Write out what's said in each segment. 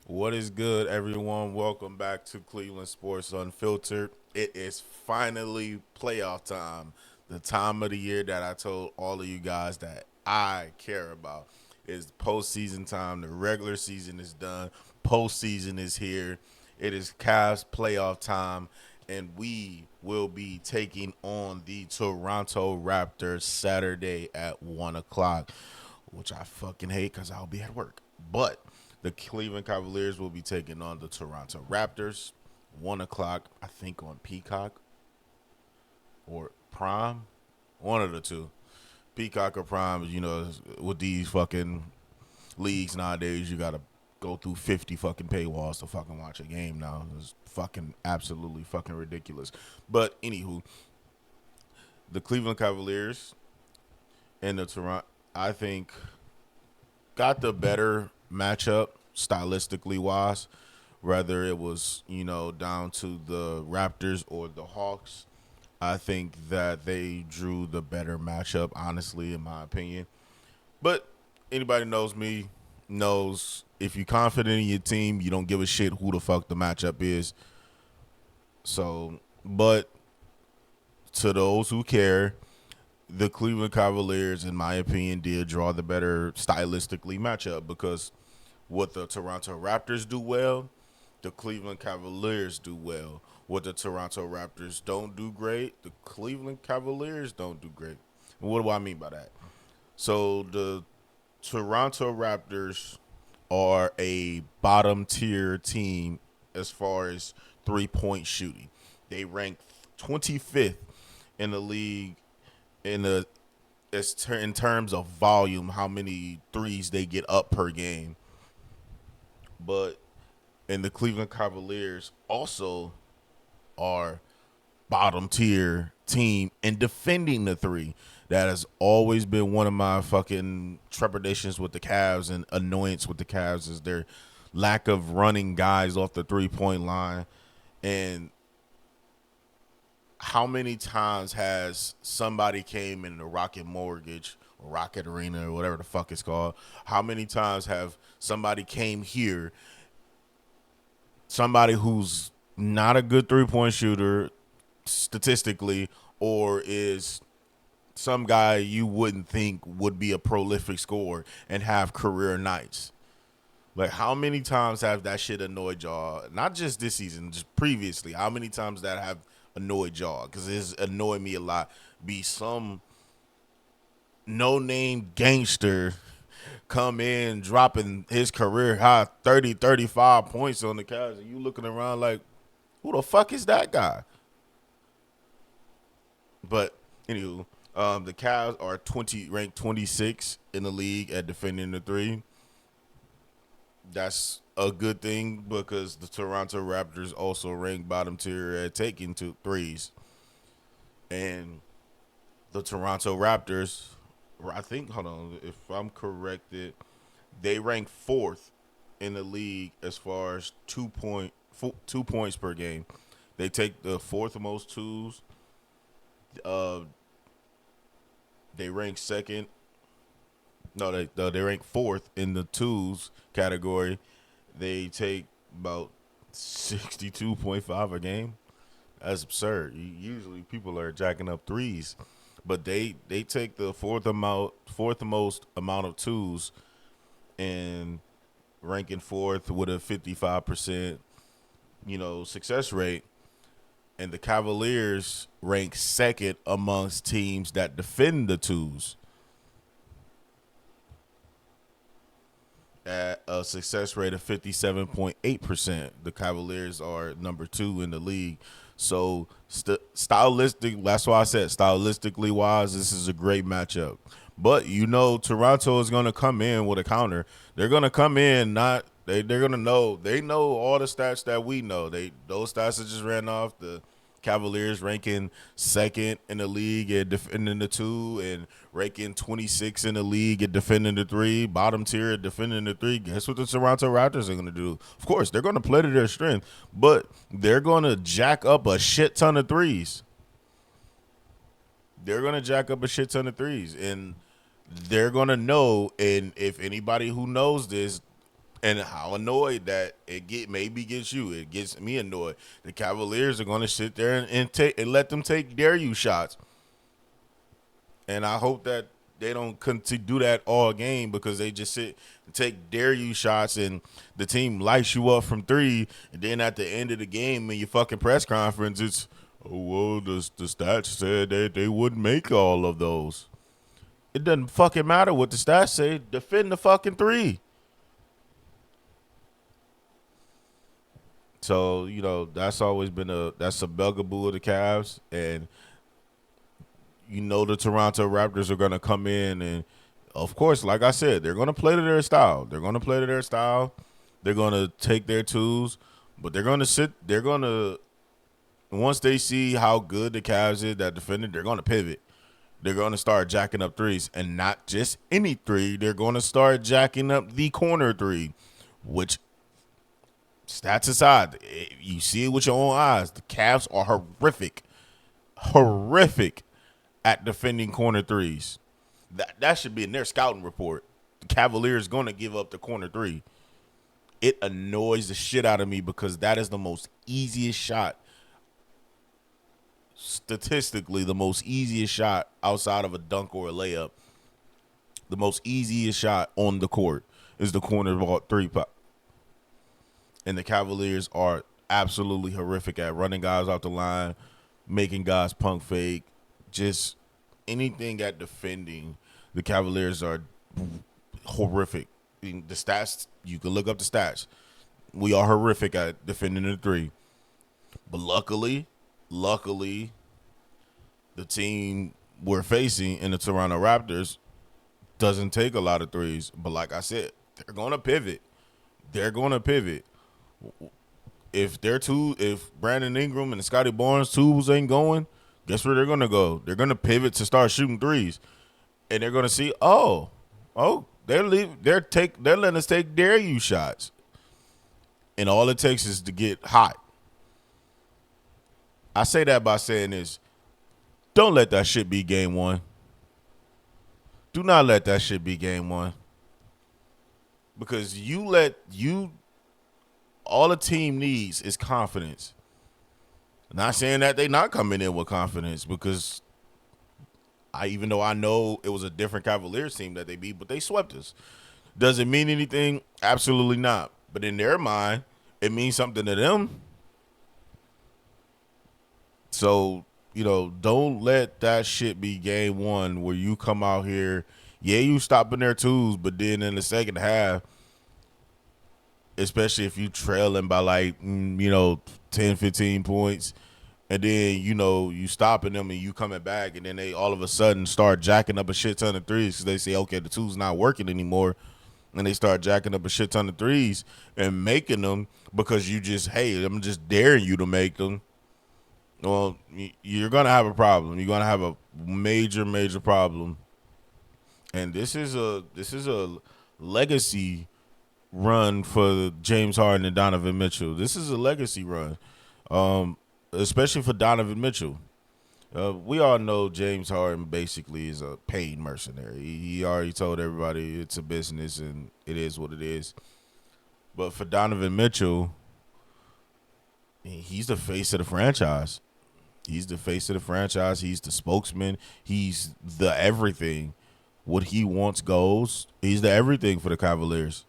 What is good, everyone? Welcome back to Cleveland Sports Unfiltered. It is finally playoff time. The time of the year that I told all of you guys that I care about is postseason time. The regular season is done. Postseason is here. It is Cavs playoff time, and we will be taking on the Toronto Raptors Saturday at 1 o'clock, which I fucking hate because I'll be at work. But the Cleveland Cavaliers will be taking on the Toronto Raptors. 1 o'clock, I think, on Peacock or Prime. One of the two. Peacock or Prime, with these fucking leagues nowadays, you gotta go through 50 fucking paywalls to fucking watch a game now. It's fucking absolutely fucking ridiculous. But anywho, the Cleveland Cavaliers and the Toronto, I think, got the better matchup stylistically wise. Whether it was, down to the Raptors or the Hawks, I think that they drew the better matchup, honestly, in my opinion. But anybody knows me knows if you're confident in your team, you don't give a shit who the fuck the matchup is. So, but to those who care, the Cleveland Cavaliers, in my opinion, did draw the better stylistically matchup because what the Toronto Raptors do well, the Cleveland Cavaliers do well. What the Toronto Raptors don't do great, the Cleveland Cavaliers don't do great. And what do I mean by that? So the Toronto Raptors are a bottom tier team as far as 3-point shooting. They rank 25th in the league in the in terms of volume, how many threes they get up per game. But and the Cleveland Cavaliers also are bottom tier team in defending the three. That has always been one of my fucking trepidations with the Cavs and annoyance with the Cavs is their lack of running guys off the 3-point line. And how many times has somebody came in the Rocket Mortgage or Rocket Arena or whatever the fuck it's called? How many times have somebody came here, somebody who's not a good 3-point shooter statistically, or is some guy you wouldn't think would be a prolific scorer and have career nights? Like, how many times have that shit annoyed y'all? Not just this season, just previously. How many times that have annoyed y'all? Because it's annoyed me a lot. Be some no name gangster come in dropping his career high 30, 35 points on the Cavs, and you looking around like, who the fuck is that guy? But anywho, the Cavs are ranked 26 in the league at defending the three. That's a good thing because the Toronto Raptors also rank bottom tier at taking two threes. And the Toronto Raptors, I think, hold on, if I'm corrected, they rank fourth in the league as far as 2 points per game. They take the fourth most twos. Uh, they rank second. No, they rank fourth in the twos category. They take about 62.5 a game. That's absurd. Usually people are jacking up threes, but they take the fourth most amount of twos and ranking fourth with a 55% success rate. And the Cavaliers rank second amongst teams that defend the twos at a success rate of 57.8%. The Cavaliers are number two in the league. So stylistic, that's why I said stylistically wise, this is a great matchup. But Toronto is going to come in with a counter. They're going to come in not they're going to know they know all the stats that we know. Those stats that just ran off the Cavaliers ranking second in the league at defending the two and ranking 26 in the league at defending the three, bottom tier at defending the three. Guess what the Toronto Raptors are going to do? Of course, they're going to play to their strength, but they're going to jack up a shit ton of threes. They're going to jack up a shit ton of threes, and they're going to know. And if anybody who knows this, And how annoyed that maybe gets you. It gets me annoyed. The Cavaliers are going to sit there and let them take dare you shots. And I hope that they don't do that all game, because they just sit and take dare you shots and the team lights you up from three. And then at the end of the game in your fucking press conference, it's, oh, well, the stats said that they wouldn't make all of those. It doesn't fucking matter what the stats say. Defend the fucking three. So, that's always been that's a bugaboo of the Cavs. And the Toronto Raptors are going to come in and, of course, like I said, they're going to play to their style. They're going to play to their style. They're going to take their twos, but once they see how good the Cavs is at defending, they're going to pivot. They're going to start jacking up threes, and not just any three. They're going to start jacking up the corner three, which, stats aside, you see it with your own eyes. The Cavs are horrific at defending corner threes. That should be in their scouting report. The Cavaliers going to give up the corner three. It annoys the shit out of me, because that is the most easiest shot, statistically, the most easiest shot outside of a dunk or a layup. The most easiest shot on the court is the corner ball three pop. And the Cavaliers are absolutely horrific at running guys off the line, making guys punk fake, just anything at defending. The Cavaliers are horrific. The stats, you can look up the stats. We are horrific at defending the three. But luckily, the team we're facing in the Toronto Raptors doesn't take a lot of threes. But like I said, they're going to pivot. If Brandon Ingram and Scotty Barnes twos ain't going, guess where they're going to go? They're going to pivot to start shooting threes. And they're going to see, they're letting us take dare you shots. And all it takes is to get hot. I say that by saying this. Don't let that shit be game one. Do not let that shit be game one. Because all the team needs is confidence. Not saying that they not coming in with confidence, because even though I know it was a different Cavaliers team that they beat, but they swept us. Does it mean anything? Absolutely not. But in their mind, it means something to them. So, don't let that shit be game one where you come out here, you stopping their twos, but then in the second half, especially if you trailing by 10, 15 points, and then, you stopping them and you coming back, and then they all of a sudden start jacking up a shit ton of threes because they say, okay, the two's not working anymore. And they start jacking up a shit ton of threes and making them because I'm just daring you to make them. Well, you're going to have a problem. You're going to have a major, major problem. And this is a legacy run for James Harden and Donovan Mitchell. This is a legacy run, especially for Donovan Mitchell. We all know James Harden basically is a paid mercenary. He already told everybody it's a business and it is what it is. But for Donovan Mitchell, he's the face of the franchise. He's the face of the franchise. He's the spokesman. He's the everything. What he wants goes. He's the everything for the Cavaliers.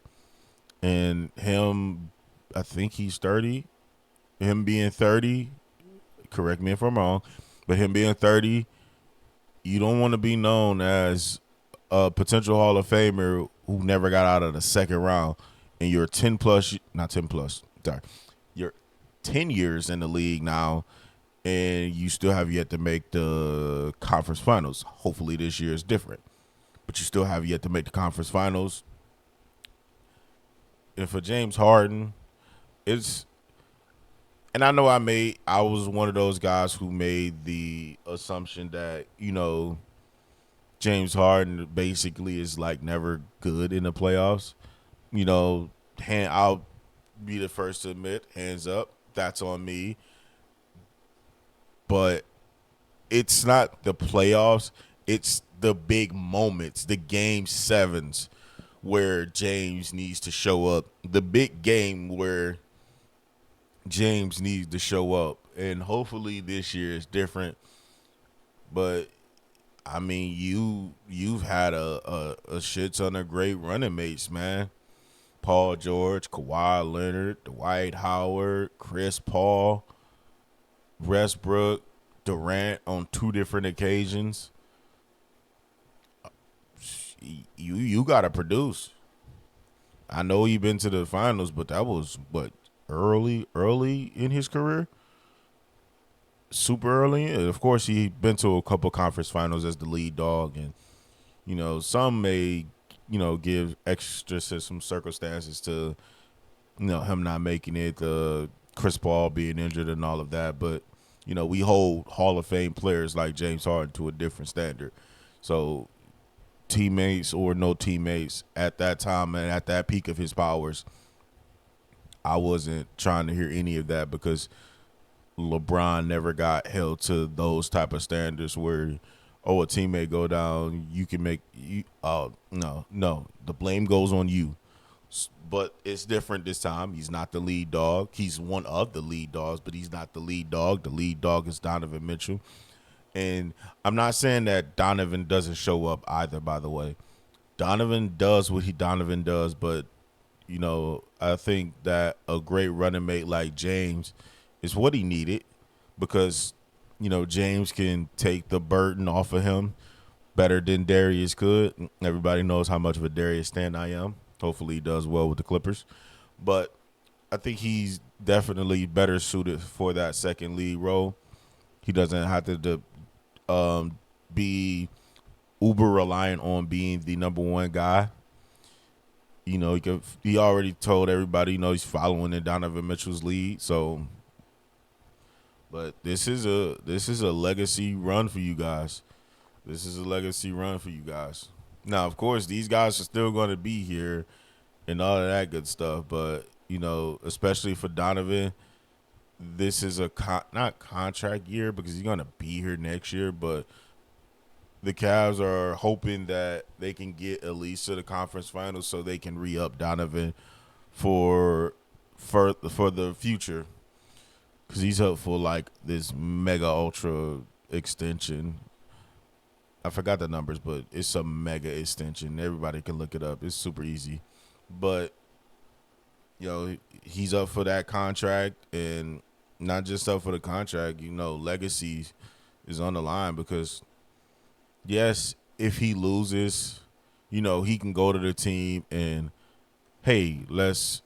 And him, I think he's 30. Him being 30, correct me if I'm wrong, but him being 30, you don't want to be known as a potential Hall of Famer who never got out of the second round. And you're 10 years in the league now, and you still have yet to make the conference finals. Hopefully this year is different, but you still have yet to make the conference finals. And for James Harden, and I know I was one of those guys who made the assumption that, James Harden basically is never good in the playoffs. I'll be the first to admit, hands up, that's on me. But it's not the playoffs, it's the big moments, the game sevens, where James needs to show up. The big game where James needs to show up. And hopefully this year is different. But I mean, you've had a shit ton of great running mates, man. Paul George, Kawhi Leonard, Dwight Howard, Chris Paul, Westbrook, Durant on two different occasions. You gotta produce. I know he been to the finals, but that was what early in his career, super early. And of course, he been to a couple conference finals as the lead dog, and some may give extra some circumstances to him not making it, Chris Paul being injured and all of that. But we hold Hall of Fame players like James Harden to a different standard. So teammates or no teammates at that time and at that peak of his powers, I wasn't trying to hear any of that because LeBron never got held to those type of standards where, oh, a teammate go down, you can make you. No, the blame goes on you. But it's different this time. He's not the lead dog. He's one of the lead dogs, but he's not the lead dog. The lead dog is Donovan Mitchell. And I'm not saying that Donovan doesn't show up either, by the way. Donovan does what Donovan does, but, I think that a great running mate like James is what he needed because, James can take the burden off of him better than Darius could. Everybody knows how much of a Darius stan I am. Hopefully he does well with the Clippers. But I think he's definitely better suited for that second lead role. He doesn't have to be uber reliant on being the number one guy. He already told everybody, he's following in Donovan Mitchell's lead. So, but this is a legacy run for you guys. This is a legacy run for you guys. Now, of course, these guys are still going to be here and all of that good stuff. But, especially for Donovan, this is a not contract year because he's going to be here next year. But the Cavs are hoping that they can get at least to the conference finals so they can re-up Donovan for the future because he's up for like this mega ultra extension. I forgot the numbers, but it's a mega extension. Everybody can look it up. It's super easy. But, he's up for that contract, and not just up for the contract, legacy is on the line because, yes, if he loses, he can go to the team and, hey, let's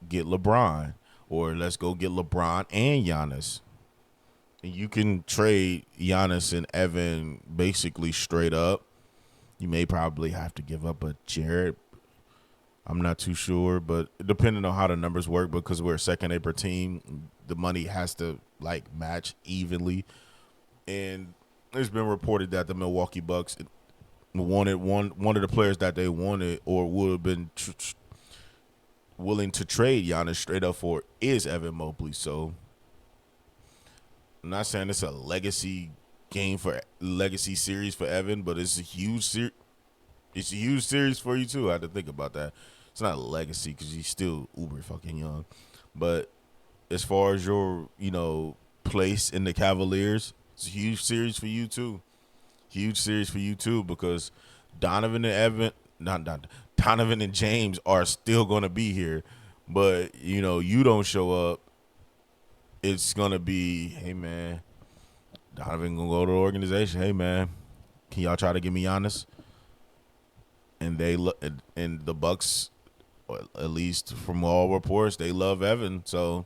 get LeBron, or let's go get LeBron and Giannis. You can trade Giannis and Evan basically straight up. You may probably have to give up a Jared. I'm not too sure, but depending on how the numbers work, because we're a second April team, the money has to match evenly. And it's been reported that the Milwaukee Bucks wanted one of the players that they wanted or would have been willing to trade Giannis straight up for is Evan Mobley. So I'm not saying it's a legacy series for Evan, but it's a huge series. It's a huge series for you too. I had to think about that. It's not a legacy because he's still uber fucking young, but as far as your place in the Cavaliers, it's a huge series for you too. Huge series for you too because Donovan and James are still gonna be here, but you don't show up. It's gonna be, hey man, Donovan gonna go to the organization. Hey man, can y'all try to get me Giannis? And and the Bucks, at least from all reports, they love Evan. So,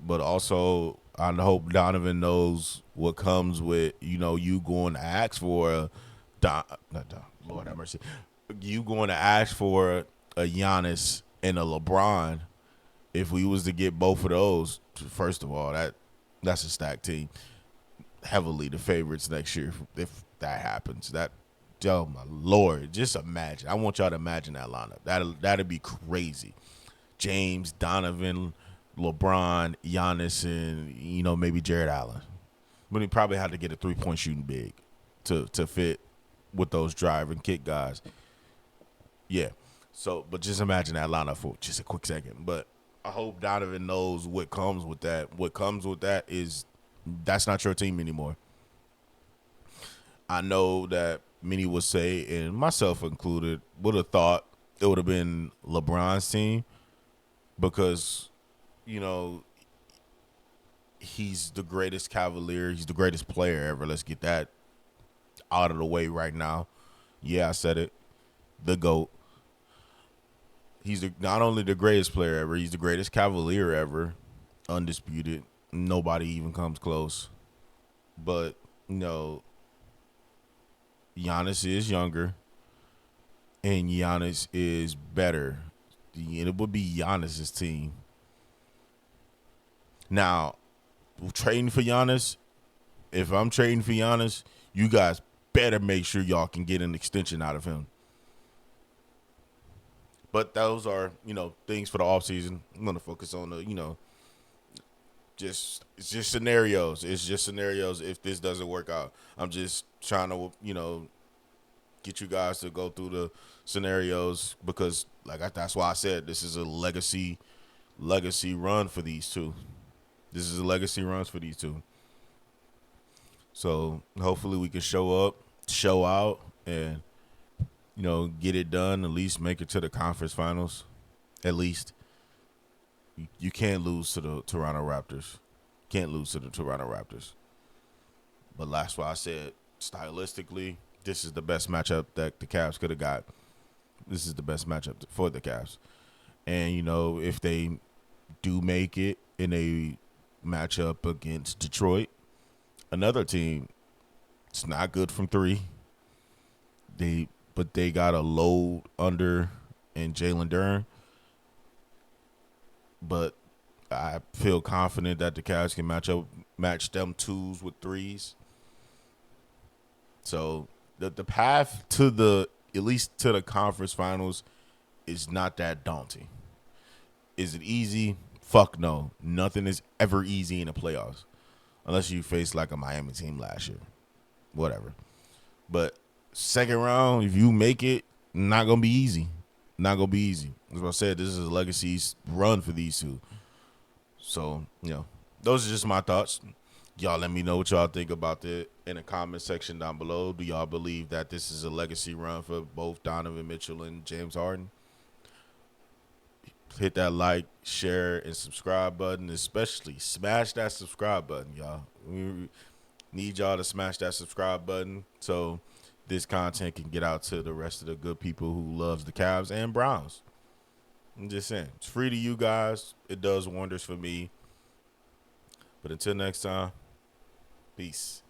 but also I hope Donovan knows what comes with you going to ask for Lord have mercy, you going to ask for a Giannis and a LeBron. If we was to get both of those, first of all, that's a stacked team. Heavily the favorites next year if that happens. Oh my Lord, just imagine. I want y'all to imagine that lineup. That'd be crazy. James, Donovan, LeBron, Giannis, and maybe Jared Allen. But he probably had to get a 3-point shooting big to fit with those drive and kick guys. Yeah. So, but just imagine that lineup for just a quick second. But I hope Donovan knows what comes with that. What comes with that is that's not your team anymore. I know that many would say, and myself included, would have thought it would have been LeBron's team because, you know, he's the greatest Cavalier. He's the greatest player ever. Let's get that out of the way right now. Yeah, I said it. The GOAT. He's not only the greatest player ever, he's the greatest Cavalier ever. Undisputed. Nobody even comes close. But, you know, Giannis is younger and Giannis is better. And it would be Giannis's team. Now, trading for Giannis, if I'm trading for Giannis, you guys better make sure y'all can get an extension out of him. But those are, things for the offseason. I'm going to focus on the, it's just scenarios. It's just scenarios if this doesn't work out. I'm just trying to, get you guys to go through the scenarios because that's why I said this is a legacy run for these two. This is a legacy runs for these two. So hopefully we can show up, show out, and get it done. At least make it to the conference finals. At least you can't lose to the Toronto Raptors. Can't lose to the Toronto Raptors. But that's why I said stylistically, this is the best matchup that the Cavs could have got. This is the best matchup for the Cavs. And if they do make it in a matchup against Detroit, another team, it's not good from three. But they got a load under in Jalen Duren. But I feel confident that the Cavs can match them twos with threes. So the path to at least to the conference finals is not that daunting. Is it easy? Fuck no. Nothing is ever easy in the playoffs. Unless you face like a Miami team last year. Whatever. But second round, if you make it, not going to be easy. Not going to be easy. As I said, this is a legacy run for these two. So, those are just my thoughts. Y'all let me know what y'all think about it in the comment section down below. Do y'all believe that this is a legacy run for both Donovan Mitchell and James Harden? Hit that like, share, and subscribe button. Especially smash that subscribe button, y'all. We need y'all to smash that subscribe button so this content can get out to the rest of the good people who loves the Cavs and Browns. I'm just saying. It's free to you guys. It does wonders for me. But until next time, peace.